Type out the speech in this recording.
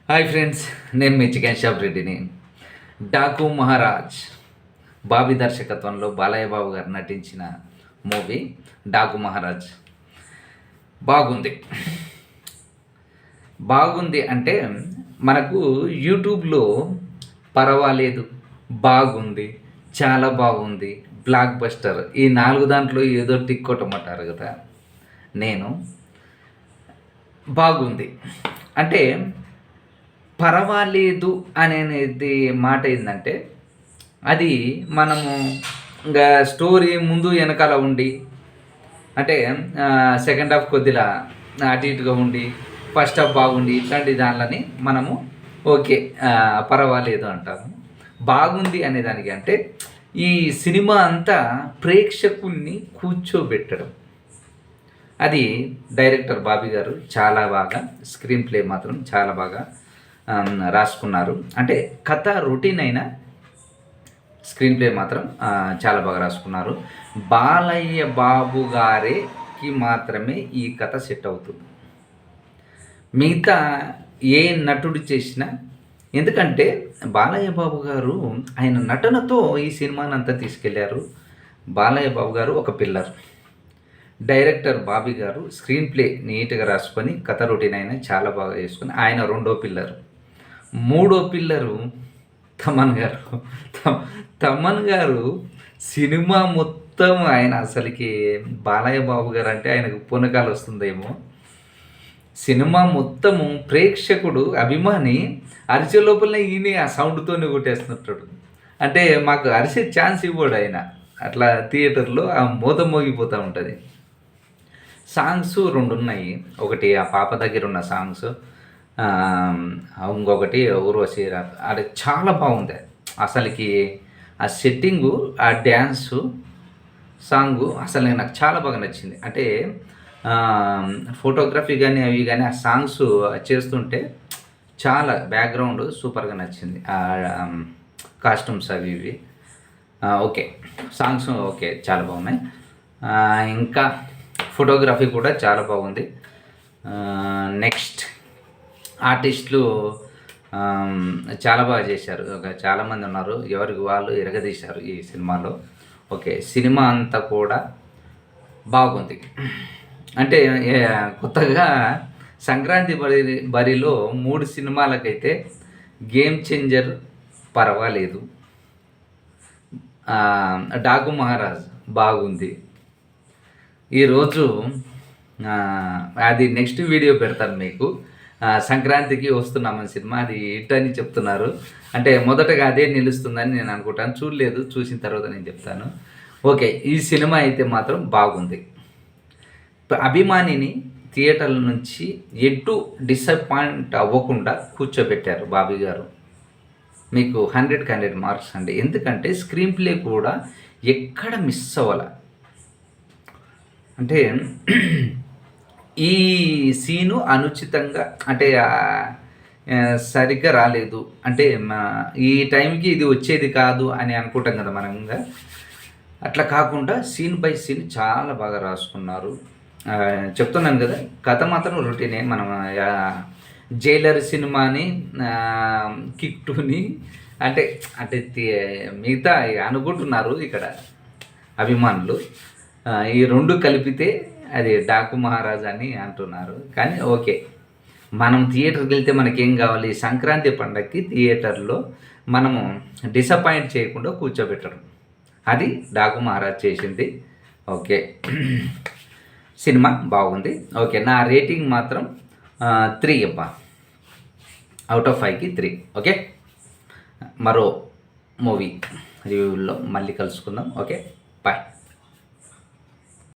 Hi friends, నేను మీ chicken shop రెడ్డిని. డాకు మహారాజ్ బాబీ దర్శకత్వంలో బాలయ్య బాబు గారు నటించిన మూవీ డాకు మహారాజ్ బాగుంది. బాగుంది అంటే మనకు యూట్యూబ్లో పర్వాలేదు, బాగుంది, చాలా బాగుంది, బ్లాక్ బస్టర్ ఈ 4 దాంట్లో ఏదో టిక్ కొట్టమంటారు కదా. నేను బాగుంది అంటే పర్వాలేదు అనేది మాట ఏంటంటే అది మనము ఇంకా స్టోరీ ముందు వెనకాల ఉండి అంటే సెకండ్ హాఫ్ కొద్దిగా అటు ఇటుగా ఉండి ఫస్ట్ హాఫ్ బాగుండి ఇట్లాంటి దానిలని మనము ఓకే పర్వాలేదు అంటాము. బాగుంది అనేదానికి అంటే ఈ సినిమా అంతా ప్రేక్షకుల్ని కూర్చోబెట్టడం, అది డైరెక్టర్ బాబీ గారు చాలా బాగా స్క్రీన్ ప్లే మాత్రం చాలా బాగా రాసుకున్నారు. అంటే కథ రొటీన్ అయినా స్క్రీన్ ప్లే మాత్రం చాలా బాగా రాసుకున్నారు. బాలయ్య బాబు గారికి మాత్రమే ఈ కథ సెట్ అవుతుంది, మిగతా ఏ నటుడు చేసినా. ఎందుకంటే బాలయ్య బాబు గారు ఆయన నటనతో ఈ సినిమాని అంతా తీసుకెళ్లారు. బాలయ్య బాబు గారు ఒక పిల్లర్, డైరెక్టర్ బాబీ గారు స్క్రీన్ ప్లే నీట్గా రాసుకొని కథ రొటీన్ అయినా చాలా బాగా చేసుకొని ఆయన రెండో పిల్లర్. మూడో పిల్లరు తమన్ గారు. తమన్ గారు సినిమా మొత్తం ఆయన అసలుకి బాలయ్య బాబు గారు అంటే ఆయనకు పునకాలు వస్తుందేమో. సినిమా మొత్తము ప్రేక్షకుడు అభిమాని అరిచే లోపలనే ఈయన ఆ సౌండ్తోనే కొట్టేస్తుంటాడు. అంటే మాకు అరిసే ఛాన్స్ ఇవ్వడు ఆయన. అట్లా థియేటర్లో ఆ మోత మోగిపోతూ ఉంటుంది. సాంగ్స్ 2 ఉన్నాయి. ఒకటి ఆ పాప దగ్గర ఉన్న సాంగ్స్, ఇంకొకటి ఊర్వశి. అది చాలా బాగుంది అసలుకి. ఆ సెట్టింగు, ఆ డ్యాన్సు, సాంగు అసలు నాకు చాలా బాగా నచ్చింది. అంటే ఫోటోగ్రఫీ కానీ అవి కానీ ఆ సాంగ్స్ చేస్తుంటే చాలా బ్యాక్గ్రౌండ్ సూపర్గా నచ్చింది. కాస్ట్యూమ్స్ అవి ఇవి ఓకే, సాంగ్స్ ఓకే చాలా బాగున్నాయి. ఇంకా ఫోటోగ్రఫీ కూడా చాలా బాగుంది. నెక్స్ట్ ఆర్టిస్టులు చాలా బాగా చేశారు. చాలామంది ఉన్నారు, ఎవరికి వాళ్ళు ఎరగదీశారు ఈ సినిమాలో. ఓకే, సినిమా అంతా కూడా బాగుంది. అంటే కొత్తగా సంక్రాంతి బరిలో 3 సినిమాలకైతే గేమ్ చేంజర్ పర్వాలేదు, డాకు మహారాజ్ బాగుంది. ఈరోజు అది నెక్స్ట్ వీడియో పెడతాను మీకు. సంక్రాంతికి వస్తున్నామని సినిమా, అది హిట్ అని చెప్తున్నారు. అంటే మొదటగా అదే నిలుస్తుందని నేను అనుకుంటాను. చూడలేదు, చూసిన తర్వాత నేను చెప్తాను. ఓకే, ఈ సినిమా అయితే మాత్రం బాగుంది. అభిమానిని థియేటర్ల నుంచి ఎటు డిసప్పాయింట్ అవ్వకుండా కూర్చోబెట్టారు బాబీ గారు. మీకు 100కి 100 మార్క్స్ అండి. ఎందుకంటే స్క్రీన్ ప్లే కూడా ఎక్కడ మిస్ అవ్వాల. అంటే ఈ సీను అనుచితంగా అంటే సరిగ్గా రాలేదు అంటే ఈ టైంకి ఇది వచ్చేది కాదు అని అనుకుంటాం కదా మనంగా. అట్లా కాకుండా సీన్ బై సీన్ చాలా బాగా రాసుకున్నారు. చెప్తున్నాను కదా, కథ మాత్రం రొటీనే. మనం జైలర్ సినిమాని, కిక్ 2ని అంటే అంటే మిగతా అనుకుంటున్నారు ఇక్కడ అభిమానులు. ఈ 2 కలిపితే అది డాకు మహారాజ్ అని అంటున్నారు. కానీ ఓకే, మనం థియేటర్కి వెళ్తే మనకేం కావాలి? సంక్రాంతి పండగకి థియేటర్లో మనము డిసప్పాయింట్ చేయకుండా కూర్చోబెట్టడం, అది డాకు మహారాజ్ చేసింది. ఓకే, సినిమా బాగుంది. ఓకే, నా రేటింగ్ మాత్రం 3 అబ్బా, అవుట్ ఆఫ్ 5కి 3. ఓకే, మరో మూవీ రివ్యూలో మళ్ళీ కలుసుకుందాం. Okay, bye.